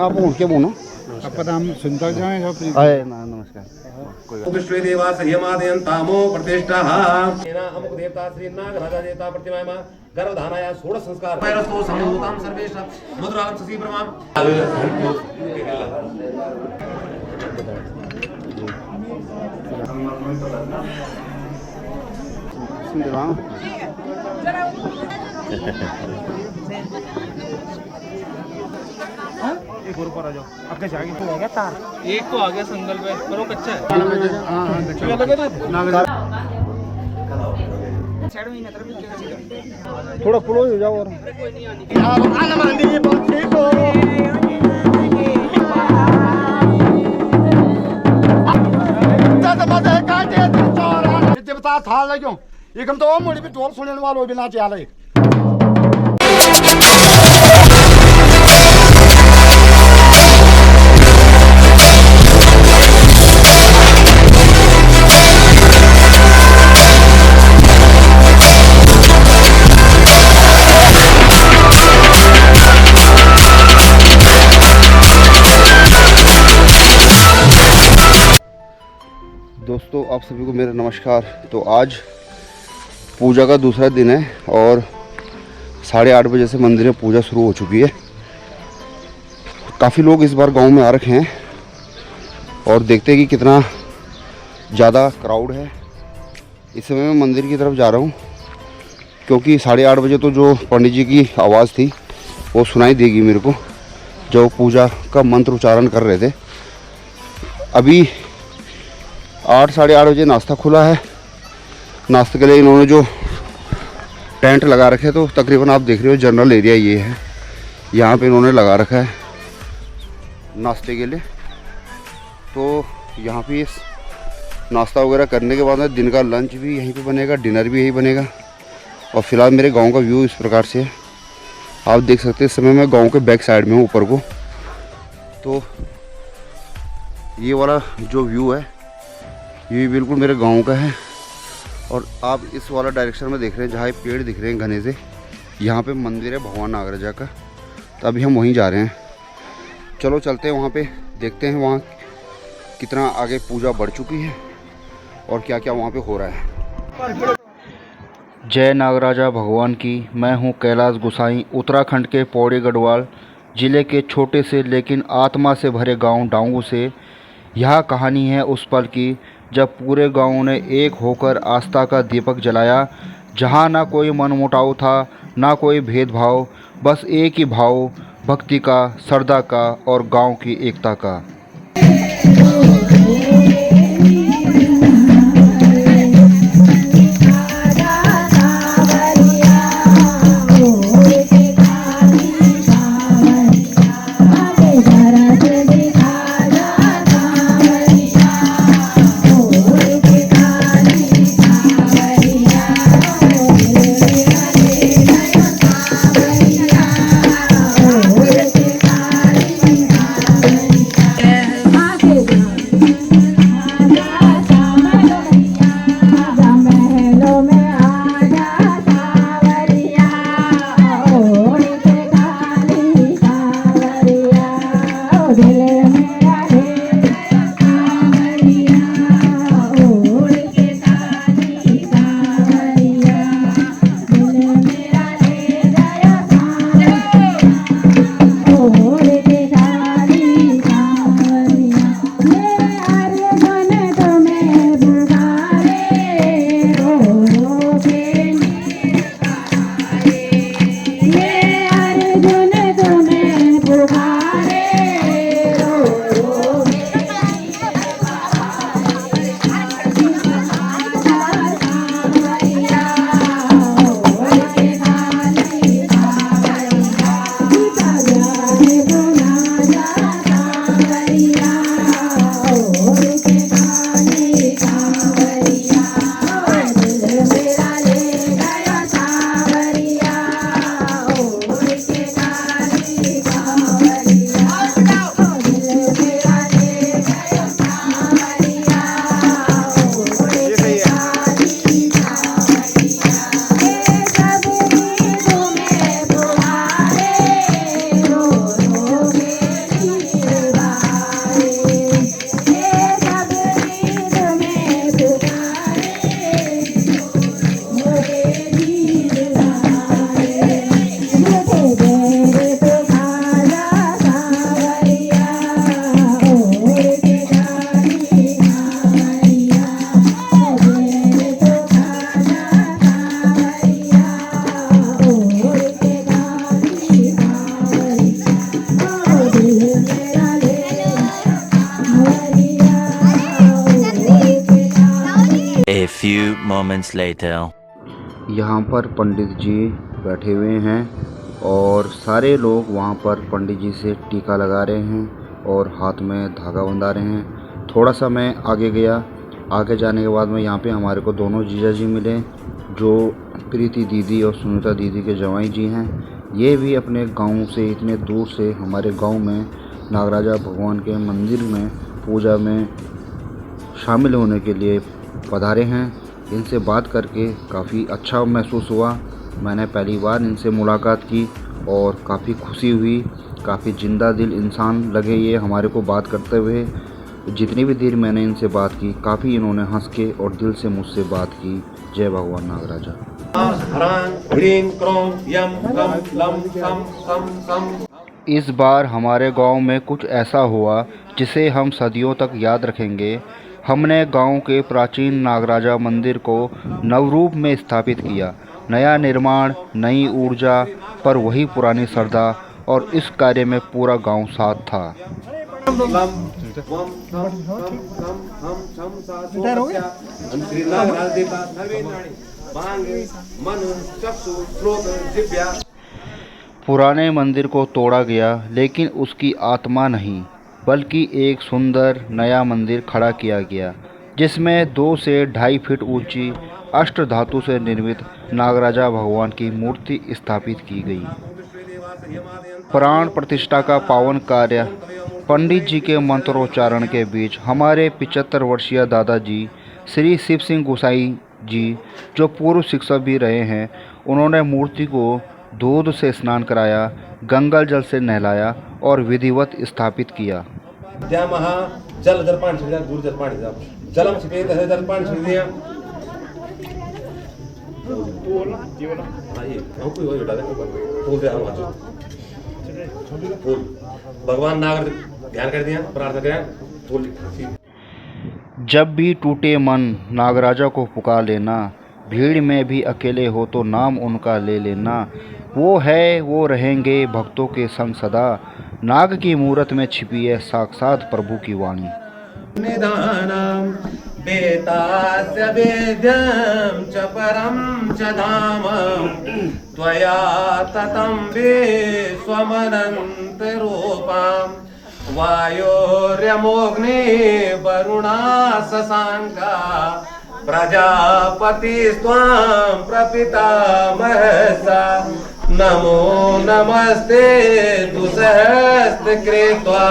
आप उठ के बोलो। आपका नाम सुनता जाए नमस्कार। विश्वे देवा संयमादयन तामो प्रतिष्ठाः एना अमुक देवता श्री नागराजा देवता प्रतिमा गर्भधानाय षोडश संस्कार वैरस्तो समूताम सर्वेषां मुद्राम ससी प्रमाम एक और ऊपर आ जाओ। आपके जाएगी तो आ गया तार। एक तो आ गया संगल पे, पर वो कच्चा है। थोड़ा क्लोज हो जाओ और बता था लग्यो एकम तो मोड़ी भी ढोल सुनने वालों भी नाचे आले। दोस्तों आप सभी को मेरा नमस्कार। तो आज पूजा का दूसरा दिन है और 8:30 बजे से मंदिर में पूजा शुरू हो चुकी है। काफ़ी लोग इस बार गांव में आ रखे हैं और देखते हैं कि कितना ज़्यादा क्राउड है। इस समय मैं मंदिर की तरफ जा रहा हूं क्योंकि 8:30 बजे तो जो पंडित जी की आवाज़ थी वो सुनाई देगी मेरे को, जो पूजा का मंत्र उच्चारण कर रहे थे। अभी 8 साढ़े 8 बजे नाश्ता खुला है। नाश्ते के लिए इन्होंने जो टेंट लगा रखे हैं, तो तकरीबन आप देख रहे हो जनरल एरिया ये है, यहाँ पे इन्होंने लगा रखा है नाश्ते के लिए। तो यहाँ पे इस नाश्ता वगैरह करने के बाद में दिन का लंच भी यहीं पे बनेगा, डिनर भी यहीं बनेगा। और फिलहाल मेरे गांव का व्यू इस प्रकार से है, आप देख सकते हैं। इस समय मैं गांव के बैक साइड में हूँ ऊपर को। तो ये वाला जो व्यू है ये बिल्कुल मेरे गांव का है और आप इस वाला डायरेक्शन में देख रहे हैं, जहाँ ये पेड़ दिख रहे हैं घने से, यहाँ पे मंदिर है भगवान नागराजा का। तो अभी हम वहीं जा रहे हैं। चलो चलते हैं वहाँ पे, देखते हैं वहाँ कितना आगे पूजा बढ़ चुकी है और क्या क्या वहाँ पे हो रहा है। जय नागराजा भगवान की। मैं हूँ कैलाश गोसाई, उत्तराखंड के पौड़ी गढ़वाल ज़िले के छोटे से लेकिन आत्मा से भरे गाँव डांगू से। यह कहानी है उस पल की जब पूरे गांव ने एक होकर आस्था का दीपक जलाया, जहां ना कोई मनमुटाव था, ना कोई भेदभाव, बस एक ही भाव, भक्ति का, श्रद्धा का और गांव की एकता का। few moments later. यहाँ पर पंडित जी बैठे हुए हैं और सारे लोग वहाँ पर पंडित जी से टीका लगा रहे हैं और हाथ में धागा बंधा रहे हैं। थोड़ा सा मैं आगे गया, आगे जाने के बाद में यहाँ पे हमारे को दोनों जीजा जी मिले जो प्रीति दीदी और सुनीता दीदी के जवाई जी हैं। ये भी अपने गांव से इतने दूर से हमारे गांव में नागराजा भगवान के मंदिर में पूजा में शामिल होने के लिए पधारे हैं। इनसे बात करके काफ़ी अच्छा महसूस हुआ। मैंने पहली बार इनसे मुलाकात की और काफ़ी खुशी हुई। काफ़ी जिंदा दिल इंसान लगे ये हमारे को बात करते हुए। जितनी भी देर मैंने इनसे बात की, काफ़ी इन्होंने हंस के और दिल से मुझसे बात की। जय भगवान नागराजा। इस बार हमारे गांव में कुछ ऐसा हुआ जिसे हम सदियों तक याद रखेंगे। हमने गांव के प्राचीन नागराजा मंदिर को नवरूप में स्थापित किया। नया निर्माण, नई ऊर्जा, पर वही पुरानी श्रद्धा, और इस कार्य में पूरा गांव साथ था। पुराने मंदिर को तोड़ा गया, लेकिन उसकी आत्मा नहीं, बल्कि एक सुंदर नया मंदिर खड़ा किया गया, जिसमें 2 से 2.5 फीट ऊंची अष्ट धातु से निर्मित नागराजा भगवान की मूर्ति स्थापित की गई। प्राण प्रतिष्ठा का पावन कार्य पंडित जी के मंत्रोच्चारण के बीच हमारे 75 वर्षीय दादाजी श्री शिव सिंह गोसाई जी, जो पूर्व शिक्षक भी रहे हैं, उन्होंने मूर्ति को दूध से स्नान कराया, गंगा जल से नहलाया और विधिवत स्थापित किया। जल दर्पण दूर दर्पण जलम छिपेत है दर्पण छिदिया भगवान नागर ध्यान कर दिया, प्रार्थना करें। जब भी टूटे मन नागराजा को पुकार लेना, भीड़ में भी अकेले हो तो नाम उनका ले लेना। वो है वो रहेंगे भक्तों के संग सदा, नाग की मूरत में छिपी है साक्षात प्रभु की वाणी। निदानम बेतास्य वेद्यम च परम च धाम त्वया ततं विश्वमनंत रूपम वायोर्यमोग्नि वरुणा शशांका प्रजापतिस्त्वां प्रपितामहसा नमो नमस्ते दुसहस्त्रकृत्वा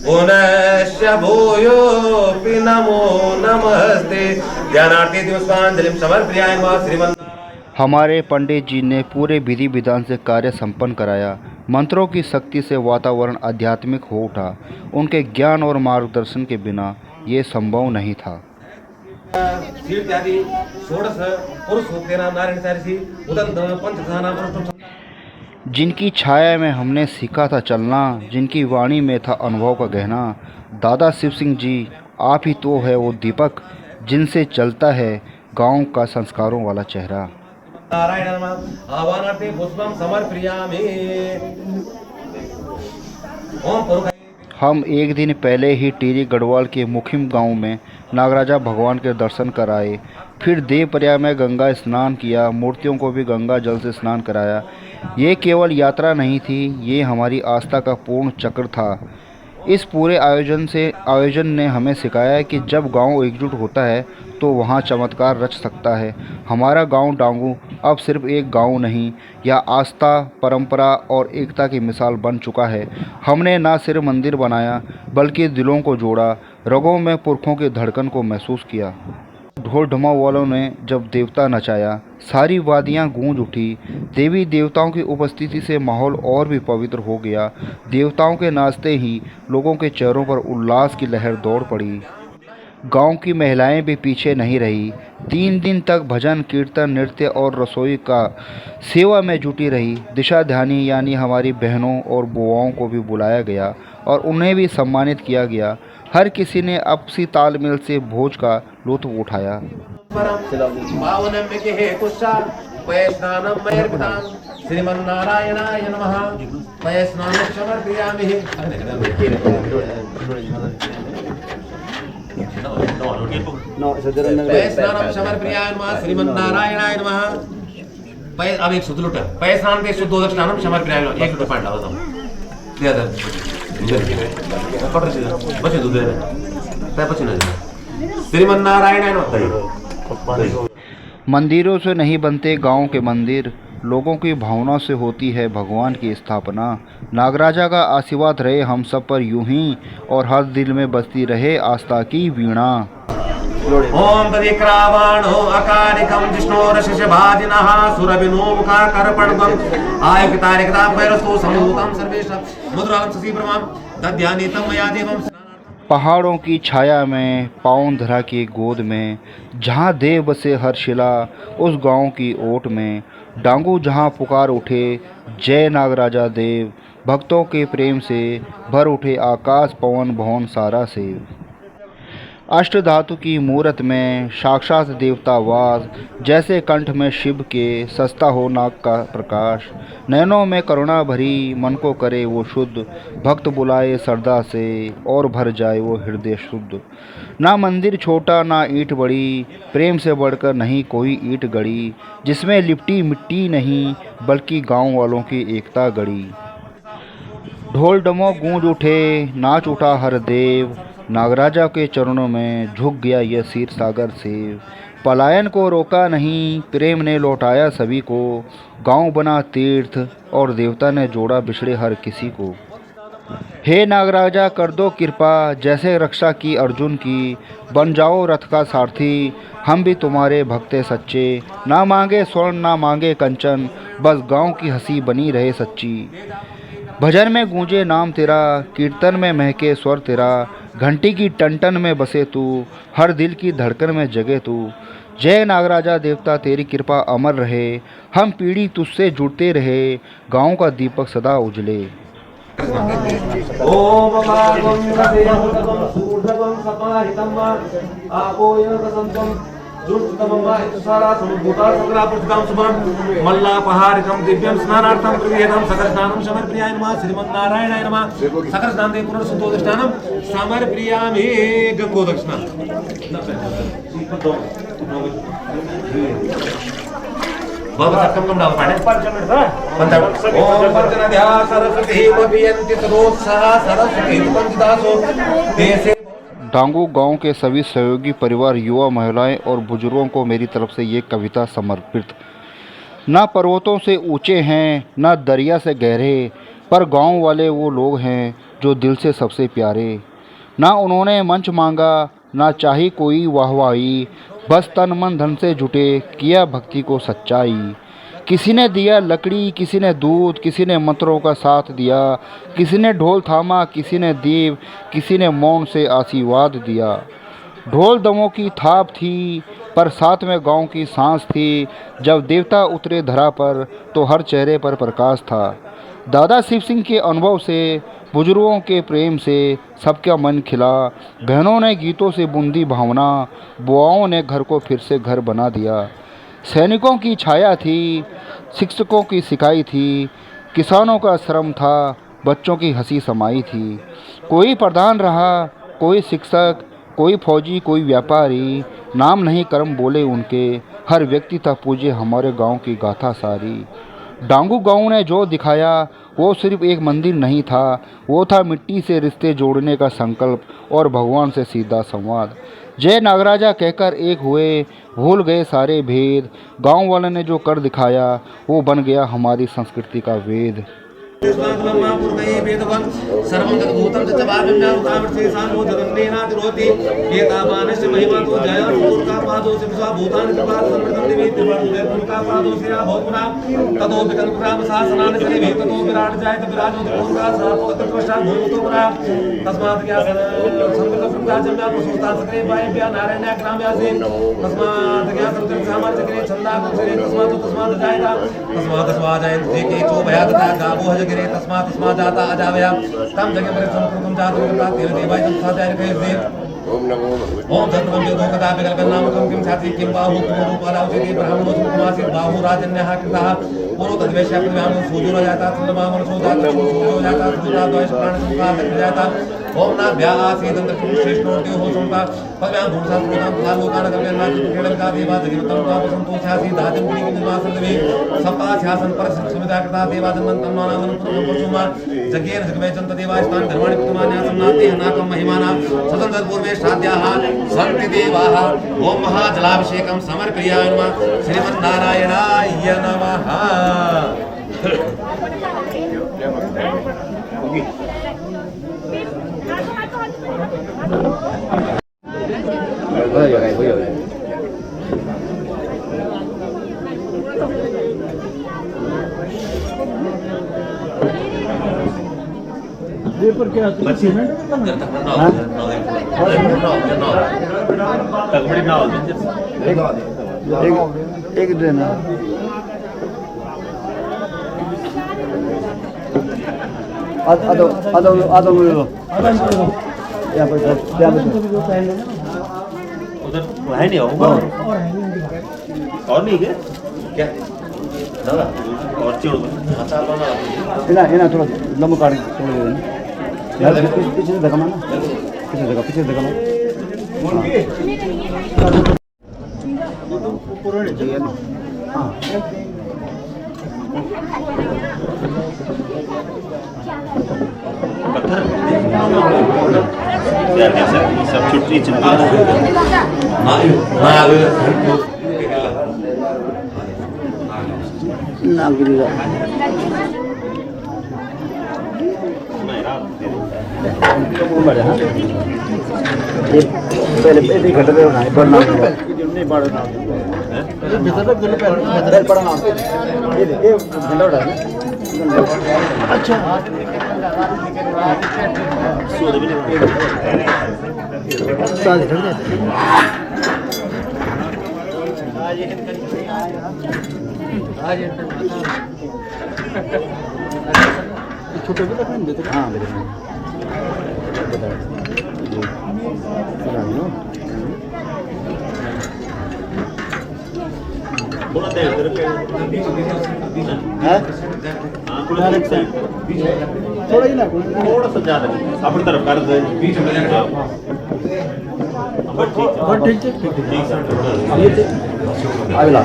पुनश्च भूयोऽपि नमो नमस्ते। ध्यानार्थी दिवसांजलिं समर्पयामि श्रीमन्। हमारे पंडित जी ने पूरे विधि विधान से कार्य संपन्न कराया। मंत्रों की शक्ति से वातावरण आध्यात्मिक हो उठा। उनके ज्ञान और मार्गदर्शन के बिना ये संभव नहीं था। जिनकी छाया में हमने सीखा था चलना, जिनकी वाणी में था अनुभव का गहना, दादा शिव सिंह जी, आप ही तो है वो दीपक जिनसे चलता है गांव का संस्कारों वाला चेहरा। हम एक दिन पहले ही टिहरी गढ़वाल के मुखिम गांव में नागराजा भगवान के दर्शन कराए, फिर देवप्रयाग में गंगा स्नान किया, मूर्तियों को भी गंगा जल से स्नान कराया। ये केवल यात्रा नहीं थी, ये हमारी आस्था का पूर्ण चक्र था। इस पूरे आयोजन ने हमें सिखाया कि जब गांव एकजुट होता है तो वहां चमत्कार रच सकता है। हमारा गांव डांगू अब सिर्फ एक गांव नहीं, यह आस्था, परंपरा और एकता की मिसाल बन चुका है। हमने न सिर्फ मंदिर बनाया, बल्कि दिलों को जोड़ा, रगों में पुरखों की धड़कन को महसूस किया। ढोल ढमा वालों ने जब देवता नचाया, सारी वादियाँ गूंज उठी। देवी देवताओं की उपस्थिति से माहौल और भी पवित्र हो गया। देवताओं के नाचते ही लोगों के चेहरों पर उल्लास की लहर दौड़ पड़ी। गांव की महिलाएं भी पीछे नहीं रही। 3 दिन तक भजन, कीर्तन, नृत्य और रसोई का सेवा में जुटी रही। दिशा ध्यानी यानी हमारी बहनों और बुआओं को भी बुलाया गया और उन्हें भी सम्मानित किया गया। हर किसी ने आपसी तालमेल से भोज का लुत्फ उठाया। श्रीमन्नारायणाय नमः। पयस्नानं समर्पयामि। पैस्नानम समर्पयामि नमः श्रीमन्नारायणाय नमः। अब एक शुद्ध लोटा पैस्नान पे शुद्ध दक्षिणानम समर्पयामि नमः। एक लोटा पानी डालो तुम दे दे बच्चे दूध दे बच्चे ना श्रीमन्नारायणाय नमः। मंदिरों से नहीं बनते गांव के मंदिर, लोगों की भावना से होती है भगवान की स्थापना। नागराजा का आशीर्वाद रहे हम सब पर यूं ही, और हर दिल में बजती रहे आस्था की वीणा। ओम तदिक्रावाणो अकारिकं जिष्णोरशिषभाजिनः सुरभिनो मुखाकरपणगं आयुक्तारिकता भैरस्तो समूतं सर्वेषां मधुरालं ससीब्रह्मं तद्ध्यानितं मया देवं। पहाड़ों की छाया में पाउंधरा की गोद में, जहाँ देव बसे हर शिला उस गांव की ओट में, डांगू जहाँ पुकार उठे जय नागराजा देव, भक्तों के प्रेम से भर उठे आकाश पवन भवन सारा से। अष्ट धातु की मूरत में साक्षात देवता वास, जैसे कंठ में शिव के सस्ता हो नाग का प्रकाश। नैनों में करुणा भरी मन को करे वो शुद्ध, भक्त बुलाए श्रद्धा से और भर जाए वो हृदय शुद्ध। ना मंदिर छोटा ना ईंट बड़ी, प्रेम से बढ़कर नहीं कोई ईंट गड़ी, जिसमें लिपटी मिट्टी नहीं बल्कि गांव वालों की एकता गड़ी। ढोल डमो गूंज उठे नाच उठा हर देव, नागराजा के चरणों में झुक गया यह क्षीर सागर से। पलायन को रोका नहीं प्रेम ने लौटाया सभी को, गांव बना तीर्थ और देवता ने जोड़ा बिछड़े हर किसी को। हे नागराजा कर दो कृपा जैसे रक्षा की अर्जुन की, बन जाओ रथ का सारथी हम भी तुम्हारे भक्ते सच्चे। ना मांगे स्वर्ण ना मांगे कंचन, बस गांव की हंसी बनी रहे सच्ची। भजन में गूंजे नाम तेरा, कीर्तन में महके स्वर तेरा, घंटी की टन में बसे तू, हर दिल की धड़कन में जगे तू। जय नागराजा देवता तेरी कृपा अमर रहे, हम पीढ़ी तुझसे जुड़ते रहे, गांव का दीपक सदा उजले। ओम मल्लापहारिकं दिव्यं स्नानार्थं प्रविहितं सकल स्नानं समर्पयामि नमः श्रीमन्नारायणाय नमः। सकल स्नान दे पुनर्शुद्धोदष्टानं समर्पयामि गंगोदक्षिणा। बाबा कम डाल पाने ओम पंचनद्या सरस्वती वपियन्ति तदोत्साह सरस्वती पंचदासो देशे। डांगू गांव के सभी सहयोगी परिवार, युवा, महिलाएं और बुजुर्गों को मेरी तरफ से ये कविता समर्पित। ना पर्वतों से ऊंचे हैं ना दरिया से गहरे, पर गांव वाले वो लोग हैं जो दिल से सबसे प्यारे। ना उन्होंने मंच मांगा ना चाही कोई वाहवाही, बस तन मन धन से जुटे किया भक्ति को सच्चाई। किसी ने दिया लकड़ी किसी ने दूध, किसी ने मंत्रों का साथ दिया, किसी ने ढोल थामा किसी ने दीप, किसी ने मौन से आशीर्वाद दिया। ढोल दमों की थाप थी पर साथ में गांव की सांस थी, जब देवता उतरे धरा पर तो हर चेहरे पर प्रकाश था। दादा शिव सिंह के अनुभव से, बुजुर्गों के प्रेम से सबका मन खिला। बहनों ने गीतों से बूंदी भावना, बुआओं ने घर को फिर से घर बना दिया। सैनिकों की छाया थी, शिक्षकों की सिकाई थी, किसानों का श्रम था, बच्चों की हंसी समाई थी। कोई प्रधान रहा कोई शिक्षक, कोई फौजी कोई व्यापारी, नाम नहीं कर्म बोले उनके, हर व्यक्ति था पूजे हमारे गांव की गाथा सारी। डांगू गांव ने जो दिखाया वो सिर्फ एक मंदिर नहीं था, वो था मिट्टी से रिश्ते जोड़ने का संकल्प और भगवान से सीधा संवाद। जय नागराजा कहकर एक हुए, भूल गए सारे भेद, गांव वाले ने जो कर दिखाया वो बन गया हमारी संस्कृति का वेद। गिरे तस्मात् तस्मात् जाता अजावया तम जगह पर संकृतम जातु तेरे देवाय तम साजाय कहे ओम धन्वंतरि दोकदा विकल्पनामकं किं छाति किं बाहु पूर्वपालावचेति ब्राह्मणो सुकुमासी बाहु राजन्यः कृतः पूर्व तद्वेश्य ब्राह्मण सूर्यो जाता चंद्रमामन सोजात सूर्यो जाता सूर्या द्वैष प्राण संप्रात जाता ओम ना व्यासीदंत श्रेष्ठोर्ति हो संपा पव्यां भूषा सुतां लोकान कव्यनाथ क्रीडं का देवा जगतं पाप संतोषासी दाजं पुरी निवासन देवी सप्ता शासन पर सुविधा कृता देवा दन्तं नामन पुरुषोमा जगेर जगमे चंद देवा स्थान धर्माणि पुमान्या सम्नाते नाकं महिमाना सदंत पूर्वे श्राद्याः सन्ति देवाः ओम महाजलाभिषेकं समर्पयामि नमः श्रीमन्नारायणाय नमः पर क्या एक देना आधा ले लो यहाँ पर उधर है नहीं होगा और नहीं क्या दादा और चिड़ इना थोड़ा लंबा काट थोड़ा पीछे से धक्का मारना पीछे से धक्का मार सब छुट्टी चलती पहले ऐसे घट रहे होना बढ़ना नहीं बढ़ना बढ़ना ये घंटा उड़ा अच्छा छोटे भी रखने देते हाँ मेरे थोड़ा देर थोड़ा ही ना थोड़ा सा ज्यादा अपनी तरफ कर दे बीच में ठीक है अगला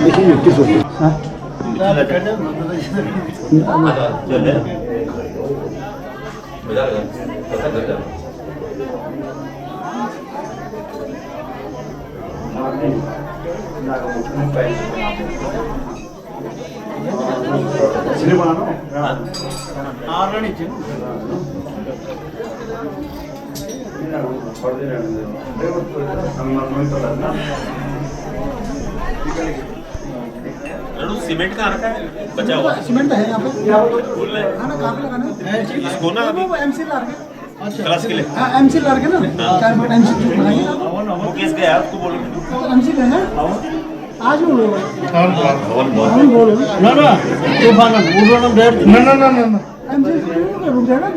देखिए किस हाँ चले सीमेंट का रखा है बचा हुआ सीमेंट है यहाँ पे बोल रहे हाँ ना कहाँ पे लगाना है इसको ना अभी एमसी ला के क्लास के लिए हाँ एमसी ला के ना 4 फुट एमसी लगाइए वो केस गया आपको बोलो एमसी लेना आज बोलो बोल ना ना तो बाना बोलो ना डेट ना एमसी रुक जाएगा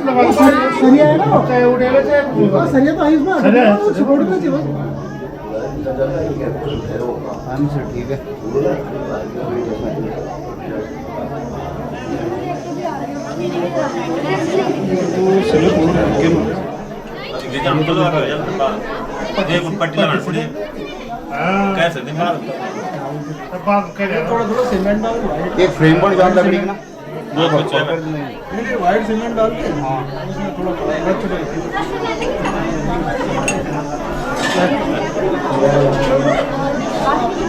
लगा सरिया है ना चाहे उड़ेगा चाहे सरिया तो आई इसमें सरिया सपोर्ट कर चाहिए बस आराम से ठीक है पट्टी लगानी पड़ी कैसे थोड़ा सीमेंट डाल एक फ्रेम पर जान लकड़ी का ना वाइट सीमेंट डाल के उसमें थोड़ा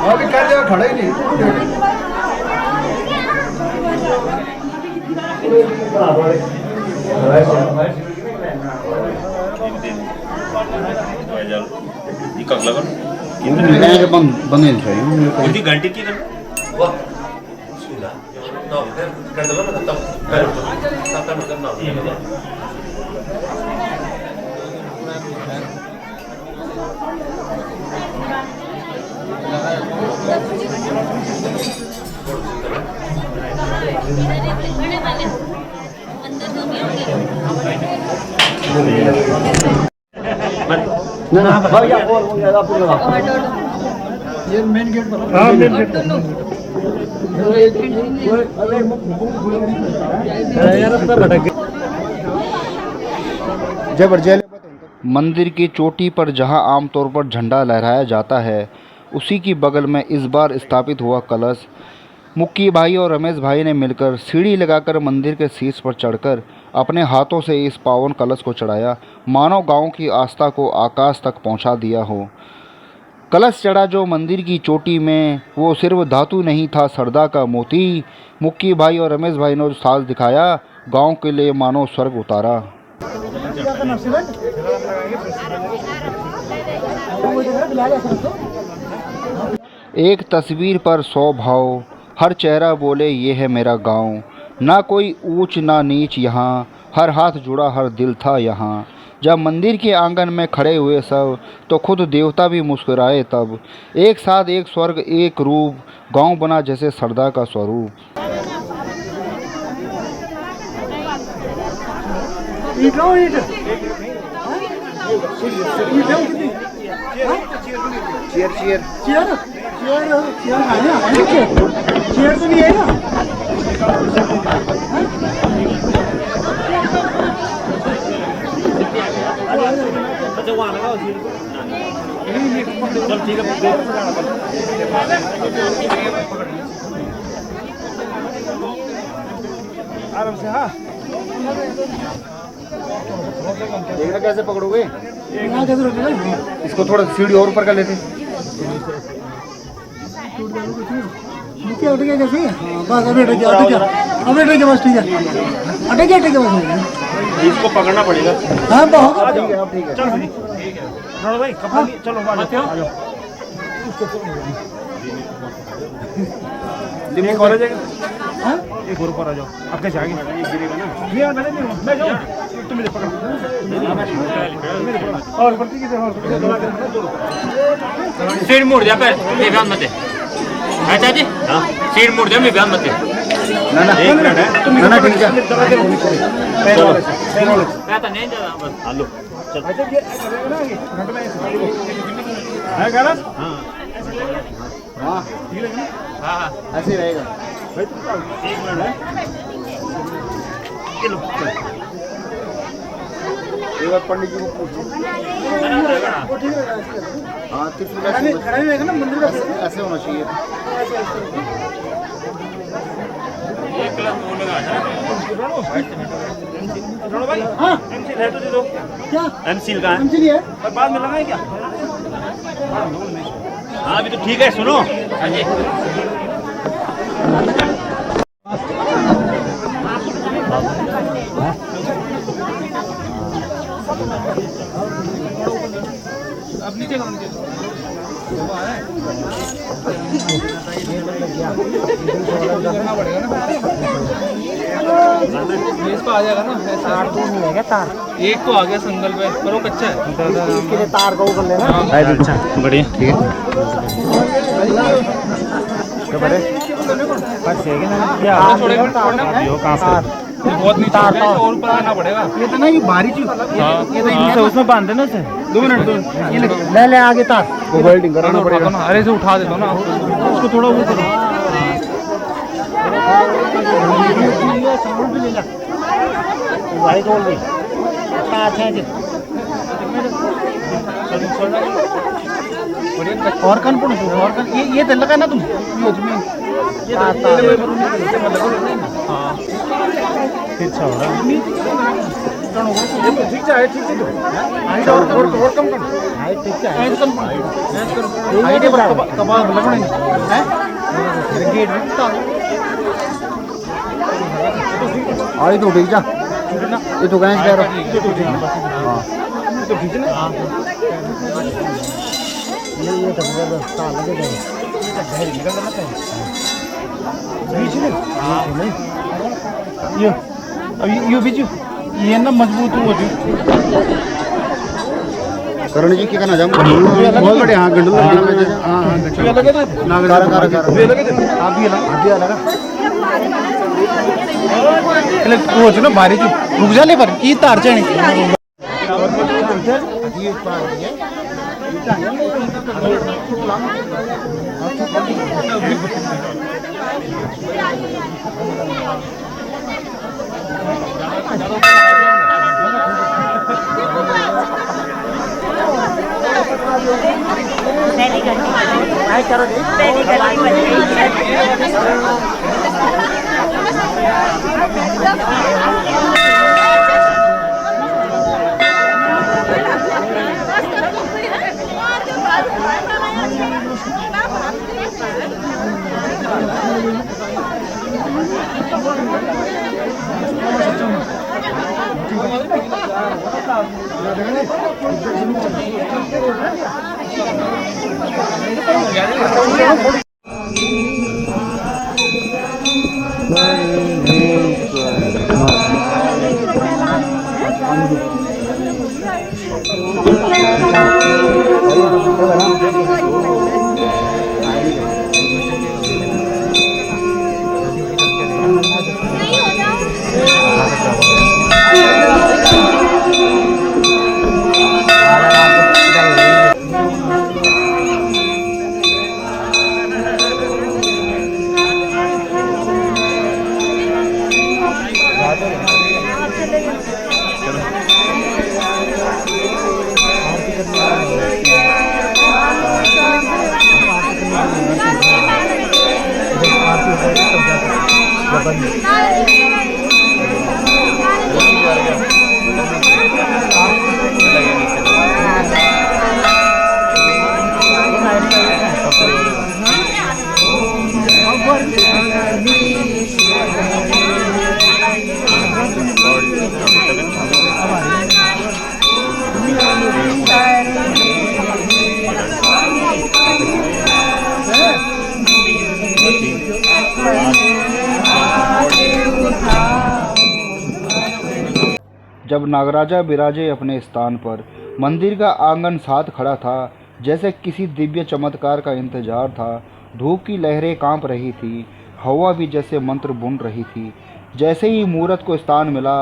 अभी क्या जगह खड़ा ही नहीं बने चाहिए घंटे की अंदर तो भी होंगे ना भैया बोल आप लगा ये मेन गेट पर। हाँ मेन गेट मंदिर की चोटी पर जहां आमतौर पर झंडा लहराया जाता है, उसी की बगल में इस बार स्थापित हुआ कलश। मुक्की भाई और रमेश भाई ने मिलकर सीढ़ी लगाकर मंदिर के शीर्ष पर चढ़कर अपने हाथों से इस पावन कलश को चढ़ाया, मानो गांव की आस्था को आकाश तक पहुंचा दिया हो। कलश चढ़ा जो मंदिर की चोटी में, वो सिर्फ धातु नहीं था, सरदा का मोती। मुक्की भाई और रमेश भाई ने साज दिखाया, गांव के लिए मानो स्वर्ग उतारा। एक तस्वीर पर 100 भाव, हर चेहरा बोले ये है मेरा गांव। ना कोई ऊंच ना नीच यहाँ, हर हाथ जुड़ा हर दिल था यहाँ। जब मंदिर के आंगन में खड़े हुए सब, तो खुद देवता भी मुस्कुराए तब। एक साथ एक स्वर्ग एक रूप, गांव बना जैसे सरदा का स्वरूप। चेयर तो नहीं है ना। आराम से। हाँ देखना कैसे पकड़ोगे? यहाँ कैसे रोकेगा? इसको थोड़ा सीढ़ी और ऊपर कर लेते। नीचे उठ गया कैसे? हाँ बस अभी अटक गया, अटक गया बस। ठीक है अटक गया बस। इसको पकड़ना पड़ेगा। हाँ बहुत ठीक है, अब ठीक है। चलो भाई कपड़ा चलो आ जाओ। लिमिट और जाएगा। हाँ एक और ऊपर आ जाओ। अब कैसे आगे गिरेगा ना? मैं जाऊँ तुम मुझे पकड़ो। और पट्टी की सीट मुड़ जा पर ये बयान मत है अच्छा जी। हाँ सीट मुड़ जा मैं बयान मत है ना ना एक मिनट है ना ना ठीक है। मैं तो नहीं जा बस हेलो चल है गाना। हाँ हाँ ऐसे रहेगा। एक मिनट है। चलो एक बार पंडित जी को पूछो। हाँ त्रिशूल खड़ा ही रहेगा ना मंदिर का। ऐसे होना चाहिए। एक क्लास वो लगा भाई हाँ एमसील है तो दे दो। क्या एमसील का है एमसील है? पर बाद में लगाए क्या? हाँ अभी तो ठीक है सुनो। हाँ जी अब नीचे करो नीचे करना पड़ेगा ना। ये इसको आ जाएगा ना। तार तो नहीं है क्या? तार एक तो आ गया संगल पे, पर वो कच्चा है। इसके लिए तार को कर लेना। अच्छा बढ़िया ठीक है। बहुत नीचे आ गया, और ऊपर आना पड़ेगा। ये तो ना ये भारी चीज। हाँ उसमें बांध देना उसे। 2 मिनट ले ले आगे तार वो वेल्डिंग कराना उठा दो ना, अरे से उठा दे दो ना उसको थोड़ा वो करो। ये साउंड भी ले ला भाई खोल दे। अच्छा है और कन पड़ो और कन ये तेल लगा ना तुम ये हाँ अच्छा हो रहा ठीक है ठीक है हाइट और कम कर हाइट ठीक है हाइट कम हाइट कबाल लगने हैं गेट आई तो ठीक जा। ये तो गैस कह रहा। हाँ तो ठीक है ना। ये तो तार लगे जाएगा। ये तो बाहर निकल जाना चाहिए बीच में। नहीं ये अब ये बीच ये ना मजबूत हो जो करण जी क्या कहना चाहूँगा? बहुत बड़े। हाँ गंडल लगाना में। हाँ हाँ ये लगे तो ना कर ये लगे तो आप भी लगा वो जो ना भारी जो रुक जा ले पर ये तार चढ़ी। जब नागराजा विराजे अपने स्थान पर, मंदिर का आंगन साथ खड़ा था, जैसे किसी दिव्य चमत्कार का इंतजार था। धूप की लहरें कांप रही थी, हवा भी जैसे मंत्र बुन रही थी। जैसे ही मूरत को स्थान मिला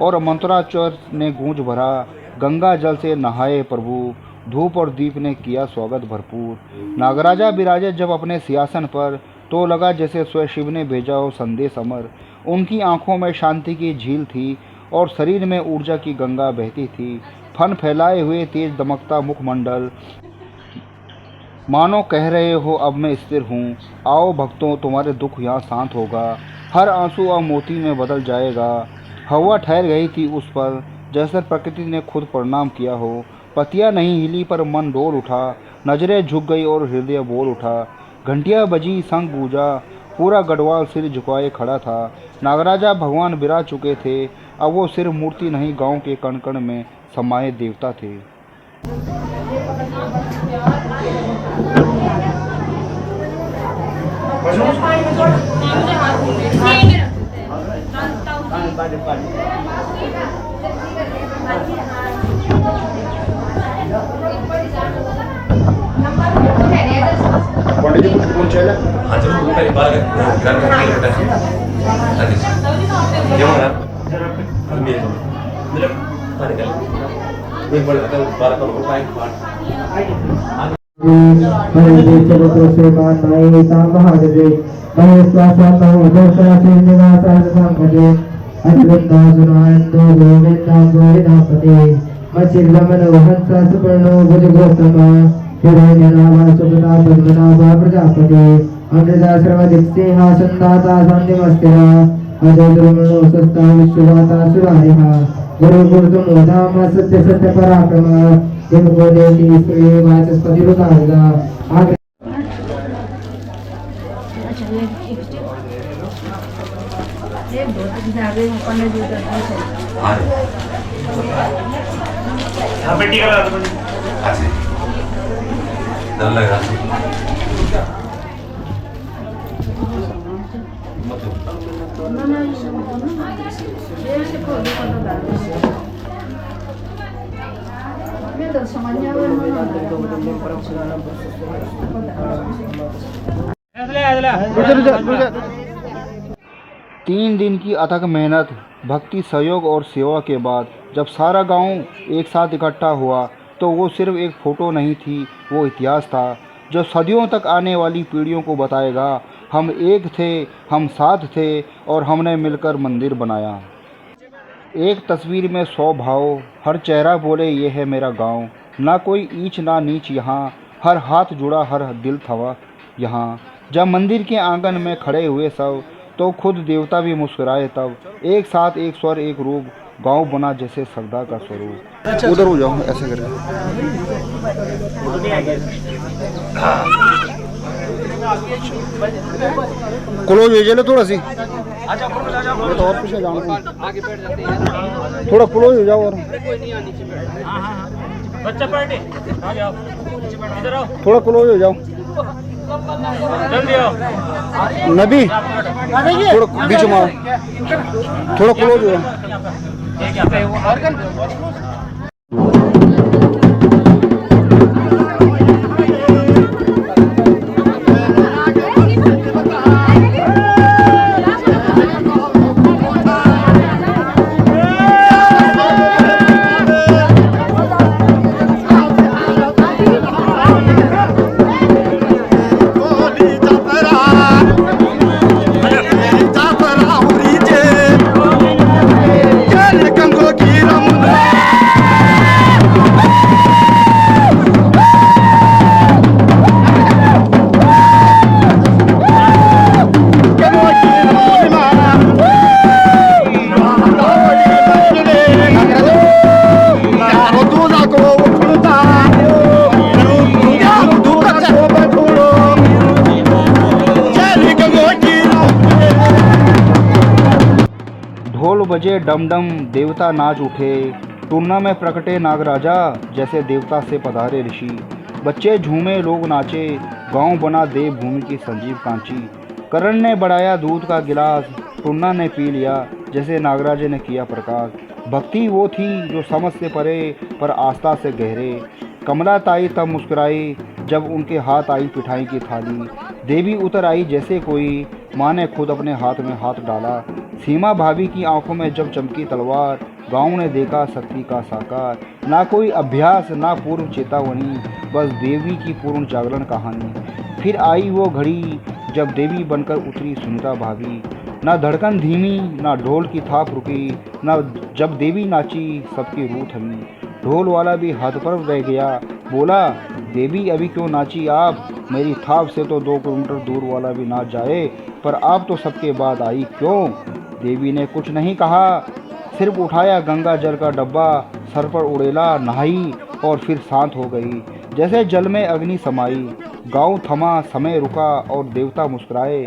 और मंत्रोच्चार ने गूंज भरा, गंगा जल से नहाए प्रभु, धूप और दीप ने किया स्वागत भरपूर। नागराजा विराजे जब अपने सिंहासन पर, तो लगा जैसे स्वयं शिव ने भेजा हो संदेश अमर। उनकी आंखों में शांति की झील थी और शरीर में ऊर्जा की गंगा बहती थी। फन फैलाए हुए तेज दमकता मुखमंडल, मानो कह रहे हो अब मैं स्थिर हूँ। आओ भक्तों, तुम्हारे दुख यहाँ शांत होगा, हर आंसू अब मोती में बदल जाएगा। हवा ठहर गई थी उस पर, जैसे प्रकृति ने खुद प्रणाम किया हो। पतियाँ नहीं हिली पर मन डोल उठा, नजरें झुक गई और हृदय बोल उठा। घंटियाँ बजी, शंख गूंजा, पूरा गढ़वाल सिर झुकाए खड़ा था। नागराजा भगवान विराज चुके थे, अब वो सिर्फ मूर्ति नहीं, गांव के कण कण में समाये देवता थे। पंडित जी कुछ पूछे ना? हाँ जरूर, पहले बाल ग्राम का क्या होता है? हाँ जी, ये वाला मेरे पानी का एक बड़ा था, 12 का होता है पानी। सत्य सत्य पराक्रम बेटी का अच्छा डर लग रहा तीन दिन की अथक मेहनत, भक्ति, सहयोग और सेवा के बाद जब सारा गांव एक साथ इकट्ठा हुआ, तो वो सिर्फ एक फ़ोटो नहीं थी, वो इतिहास था जो सदियों तक आने वाली पीढ़ियों को बताएगा। हम एक थे, हम साथ थे और हमने मिलकर मंदिर बनाया। एक तस्वीर में 100 भाव, हर चेहरा बोले ये है मेरा गांव। ना कोई ईच ना नीच यहाँ, हर हाथ जुड़ा हर दिल थवा यहाँ। जब मंदिर के आंगन में खड़े हुए सब, तो खुद देवता भी मुस्कुराए तब। एक साथ एक स्वर एक रूप, गांव बना जैसे श्रद्धा का स्वरूप। उधर हो जाओ ऐसे करके। क्लोज हो जाए थोड़ा सी, मैं तो और पीछे जाऊंगा, थोड़ा क्लोज हो जाओ। और बच्चा पार्टी आ जाओ, इधर आओ, थोड़ा क्लोज हो जाओ। जल्दी आओ। नबी थोड़ा बीच में आओ, थोड़ा क्लोज हो जाओ। ढोल बजे डमडम, देवता नाच उठे। टूरना में प्रकटे नागराजा, जैसे देवता से पधारे ऋषि। बच्चे झूमे लोग नाचे, गांव बना देव भूमि की संजीव कांची। करण ने बढ़ाया दूध का गिलास, टूरना ने पी लिया जैसे नागराजा ने किया प्रकाश। भक्ति वो थी जो समझ से परे पर आस्था से गहरे। कमला ताई तब मुस्कुराई जब उनके हाथ आई पिठाई की थाली। देवी उतर आई जैसे कोई, माँ ने खुद अपने हाथ में हाथ डाला। सीमा भाभी की आंखों में जब चमकी तलवार, गांव ने देखा शक्ति का साकार। ना कोई अभ्यास ना पूर्व चेतावनी, बस देवी की पूर्ण जागरण कहानी। फिर आई वो घड़ी जब देवी बनकर उतरी सुनीता भाभी। ना धड़कन धीमी ना ढोल की थाप रुकी, ना जब देवी नाची सबकी रूह थमी। ढोल वाला भी हाथ पर रह गया, बोला देवी अभी क्यों नाची आप, मेरी थाप से तो 2 किलोमीटर दूर वाला भी नाच जाए, पर आप तो सबके बाद आई क्यों। देवी ने कुछ नहीं कहा, सिर्फ उठाया गंगा जल का डब्बा, सर पर उड़ेला, नहाई और फिर शांत हो गई जैसे जल में अग्नि समाई। गांव थमा, समय रुका और देवता मुस्कुराए।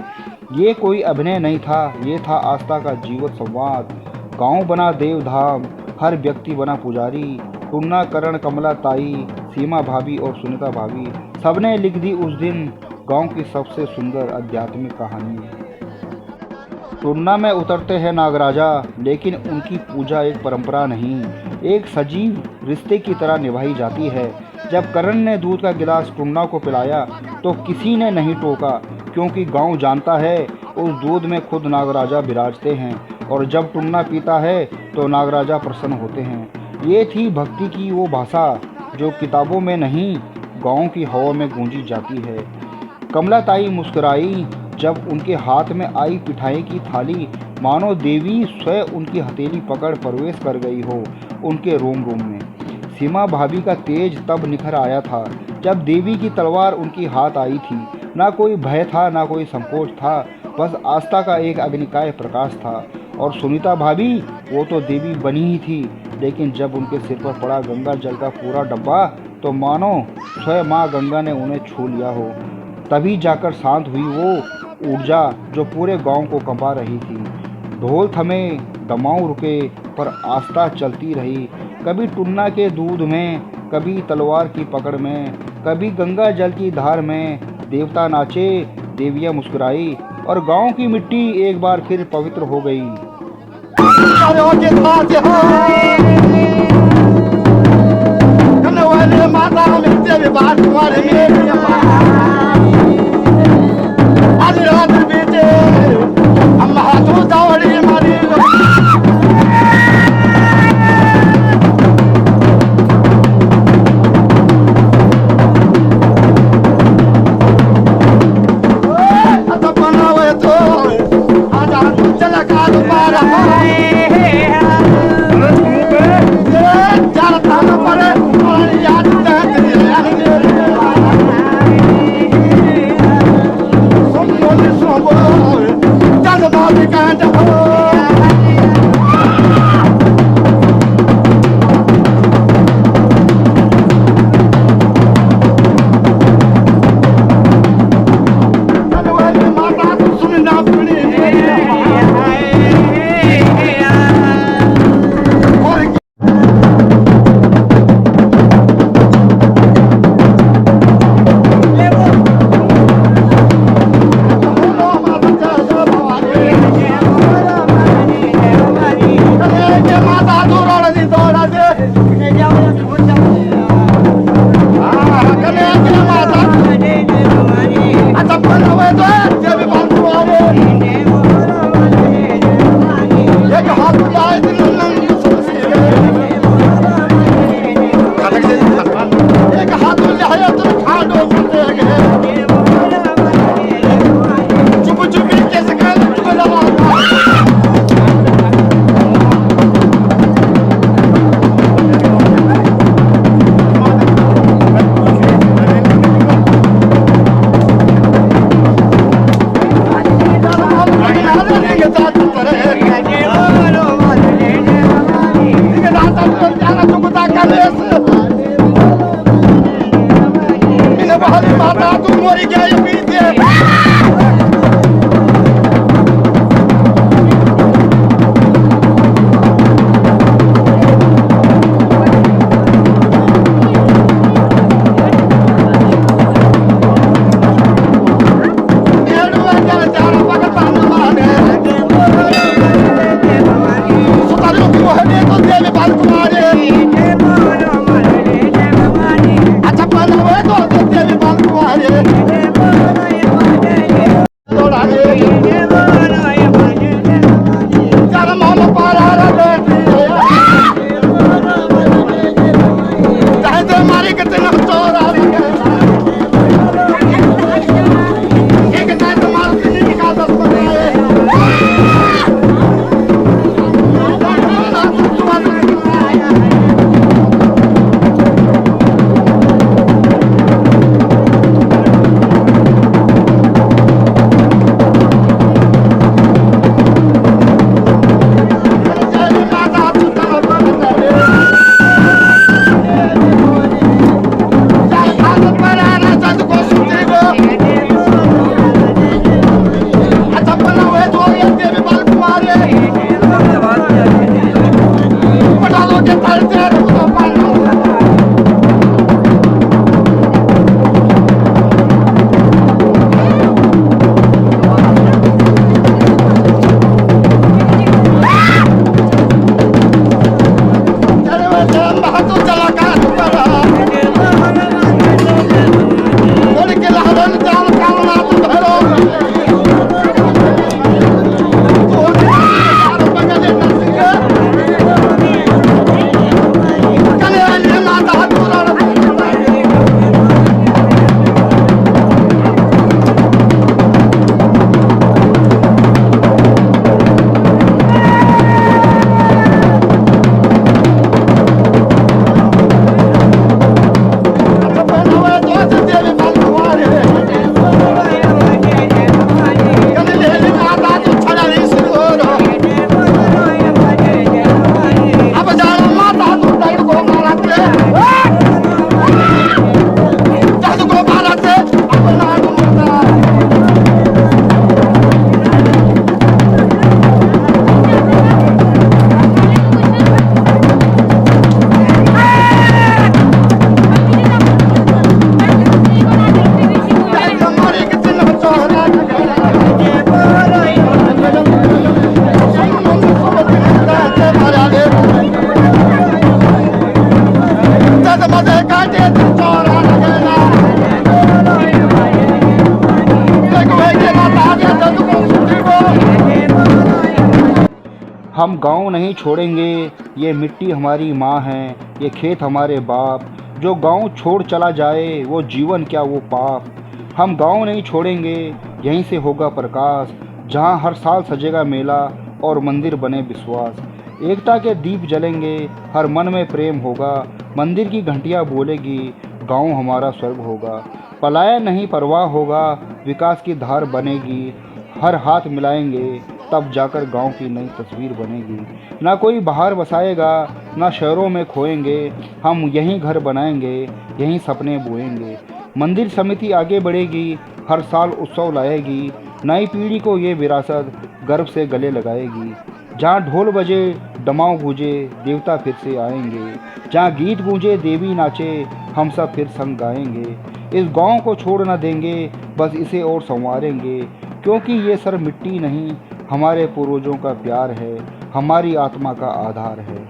ये कोई अभिनय नहीं था, ये था आस्था का जीवंत संवाद। गांव बना देवधाम, हर व्यक्ति बना पुजारी। टूरना, करण, कमला ताई, सीमा भाभी और सुनीता भाभी, सबने लिख दी उस दिन गांव की सबसे सुंदर आध्यात्मिक कहानी। टूरना में उतरते हैं नागराजा, लेकिन उनकी पूजा एक परंपरा नहीं, एक सजीव रिश्ते की तरह निभाई जाती है। जब करण ने दूध का गिलास टूरना को पिलाया तो किसी ने नहीं टोका, क्योंकि गांव जानता है उस दूध में खुद नागराजा विराजते हैं, और जब टूरना पीता है तो नागराजा प्रसन्न होते हैं। ये थी भक्ति की वो भाषा जो किताबों में नहीं, गांव की हवा में गूंजी जाती है। कमला ताई मुस्कुराई जब उनके हाथ में आई पिठाई की थाली, मानो देवी स्वयं उनकी हथेली पकड़ प्रवेश कर गई हो उनके रोम रोम में। सीमा भाभी का तेज तब निखर आया था जब देवी की तलवार उनकी हाथ आई थी। ना कोई भय था ना कोई संकोच था, बस आस्था का एक अग्निकाय प्रकाश था। और सुनीता भाभी, वो तो देवी बनी ही थी, लेकिन जब उनके सिर पर पड़ा गंगा जल का पूरा डब्बा तो मानो स्वयं माँ गंगा ने उन्हें छू लिया हो। तभी जाकर शांत हुई वो ऊर्जा जो पूरे गांव को कंपा रही थी। ढोल थमे, दमाऊ रुके, पर आस्था चलती रही। कभी टूरना के दूध में, कभी तलवार की पकड़ में, कभी गंगा जल की धार में। देवता नाचे, देवियाँ मुस्कुराई और गांव की मिट्टी एक बार फिर पवित्र हो गई। माता तू मोरी क्या ये पीते हम गांव नहीं छोड़ेंगे, ये मिट्टी हमारी माँ है, ये खेत हमारे बाप। जो गांव छोड़ चला जाए वो जीवन क्या वो पाप। हम गांव नहीं छोड़ेंगे, यहीं से होगा प्रकाश, जहां हर साल सजेगा मेला और मंदिर बने विश्वास। एकता के दीप जलेंगे, हर मन में प्रेम होगा, मंदिर की घंटियां बोलेगी, गांव हमारा स्वर्ग होगा। पलायन नहीं परवाह होगा, विकास की धार बनेगी, हर हाथ मिलाएंगे तब जाकर गांव की नई तस्वीर बनेगी। ना कोई बाहर बसाएगा, ना शहरों में खोएंगे, हम यहीं घर बनाएंगे, यहीं सपने बोएंगे। मंदिर समिति आगे बढ़ेगी, हर साल उत्सव लाएगी, नई पीढ़ी को ये विरासत गर्व से गले लगाएगी। जहाँ ढोल बजे डमाव गूंजे, देवता फिर से आएंगे, जहाँ गीत गूंजे देवी नाचे, हम सब फिर संग गाएंगे। इस गांव को छोड़ न देंगे, बस इसे और संवारेंगे, क्योंकि ये सर मिट्टी नहीं, हमारे पूर्वजों का प्यार है, हमारी आत्मा का आधार है।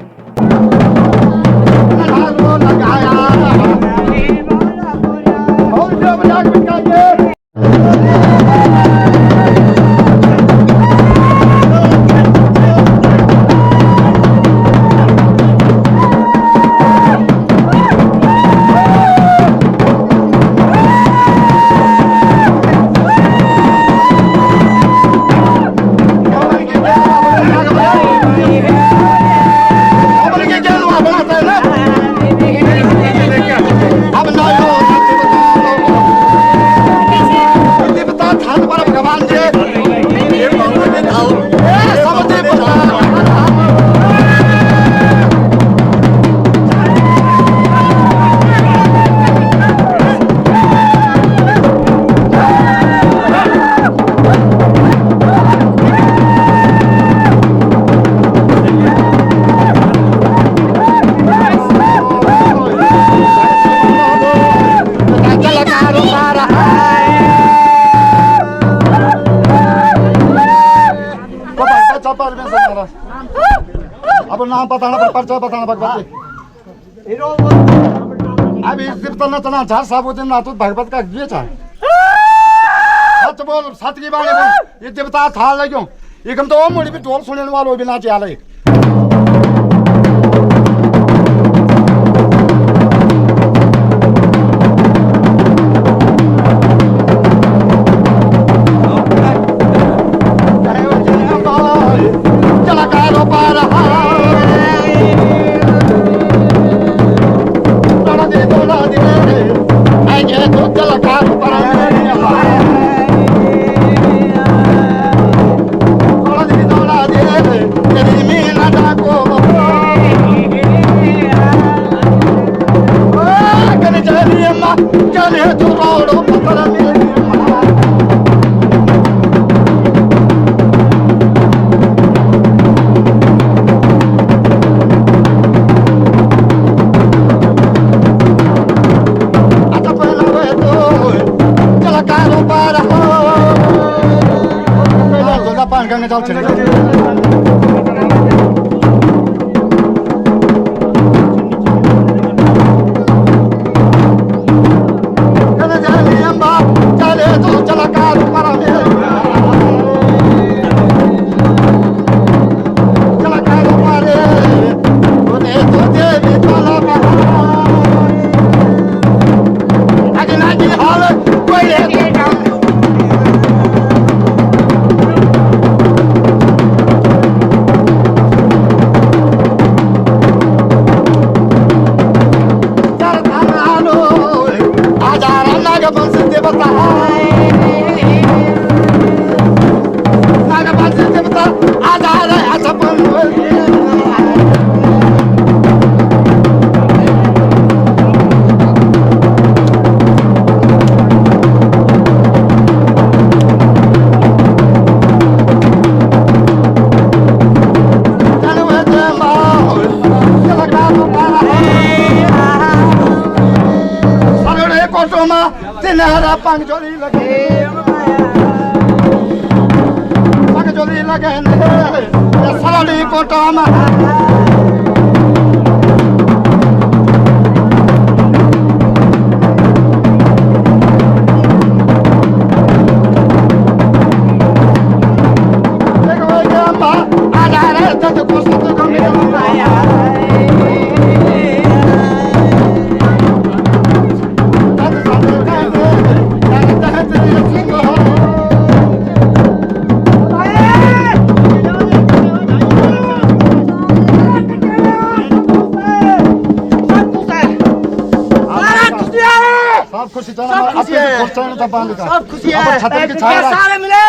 अब नाम बताना पर पर्चा बताना भगवत अब इस दिन तना तना झार साहब होते ना तो भगवत का ये चाहे सच बोल सच की बात बोल ये देवता था लग्यो एकम तो ओ मोड़ी भी ढोल सुनने वालों बिना चाले चल पंग चोरी लगे सरली कोटा में खुशी सब खुशी है सारे मिले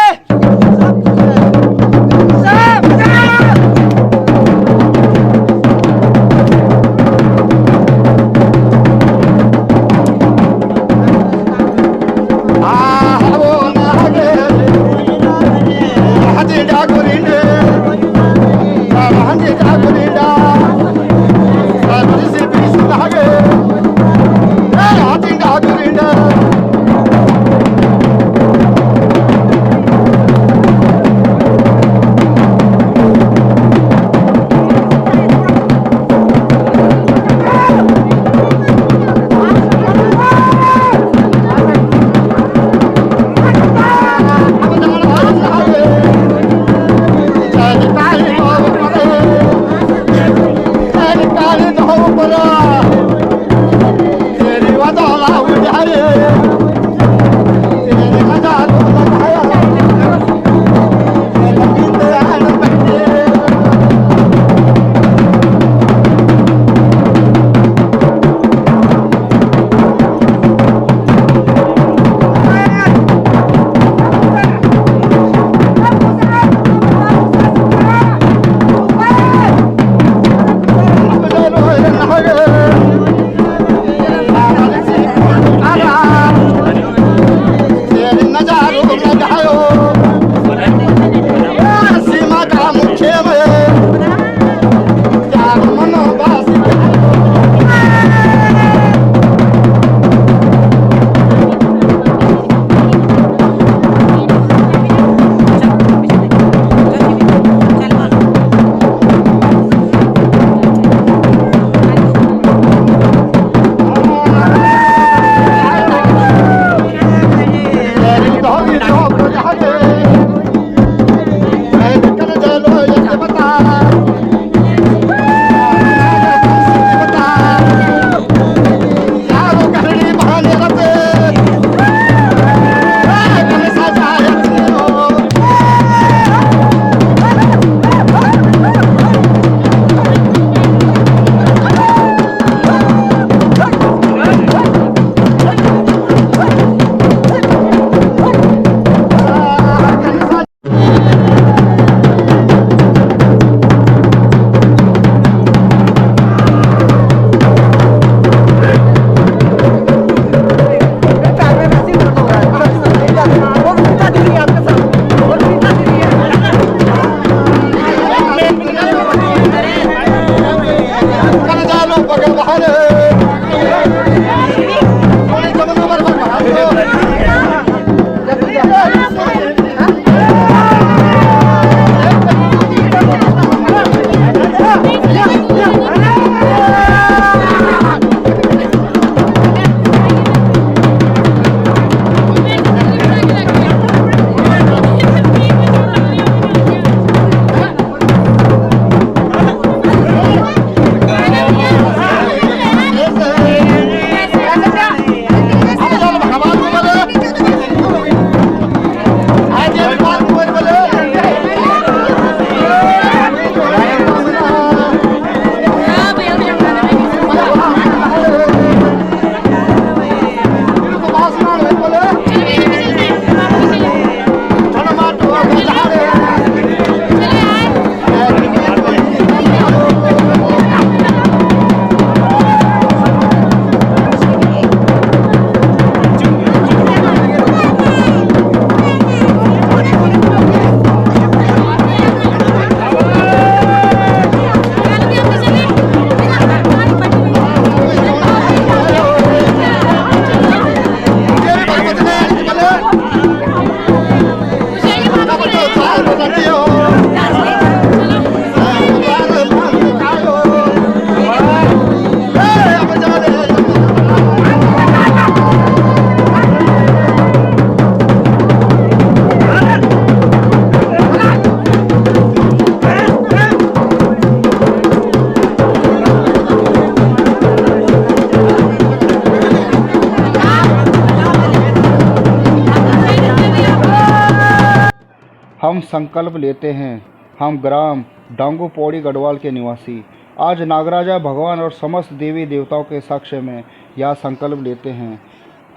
हम संकल्प लेते हैं, हम ग्राम डांगू पौड़ी गढ़वाल के निवासी आज नागराजा भगवान और समस्त देवी देवताओं के साक्ष्य में यह संकल्प लेते हैं,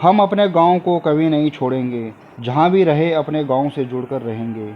हम अपने गांव को कभी नहीं छोड़ेंगे, जहां भी रहे अपने गांव से जुड़कर रहेंगे।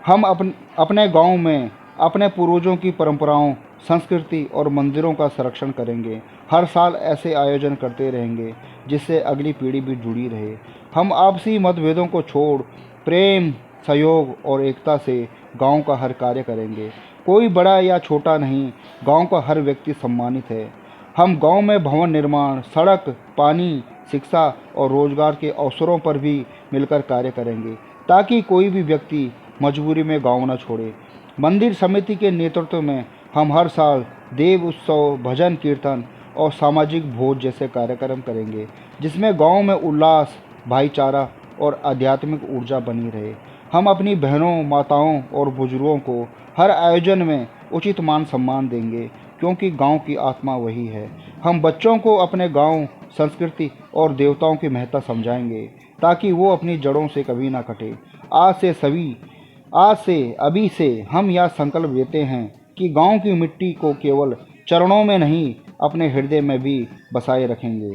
हम अपने गांव में अपने पूर्वजों की परंपराओं, संस्कृति और मंदिरों का संरक्षण करेंगे। हर साल ऐसे आयोजन करते रहेंगे जिससे अगली पीढ़ी भी जुड़ी रहे। हम आपसी मतभेदों को छोड़ प्रेम, सहयोग और एकता से गांव का हर कार्य करेंगे। कोई बड़ा या छोटा नहीं, गांव का हर व्यक्ति सम्मानित है। हम गांव में भवन निर्माण, सड़क, पानी, शिक्षा और रोजगार के अवसरों पर भी मिलकर कार्य करेंगे ताकि कोई भी व्यक्ति मजबूरी में गांव न छोड़े। मंदिर समिति के नेतृत्व में हम हर साल देव उत्सव, भजन कीर्तन और सामाजिक भोज जैसे कार्यक्रम करेंगे जिसमें गांव में उल्लास, भाईचारा और आध्यात्मिक ऊर्जा बनी रहे। हम अपनी बहनों, माताओं और बुजुर्गों को हर आयोजन में उचित मान सम्मान देंगे क्योंकि गांव की आत्मा वही है। हम बच्चों को अपने गांव, संस्कृति और देवताओं की महत्ता समझाएंगे ताकि वो अपनी जड़ों से कभी ना कटे। आज से अभी से हम यह संकल्प लेते हैं कि गांव की मिट्टी को केवल चरणों में नहीं, अपने हृदय में भी बसाए रखेंगे।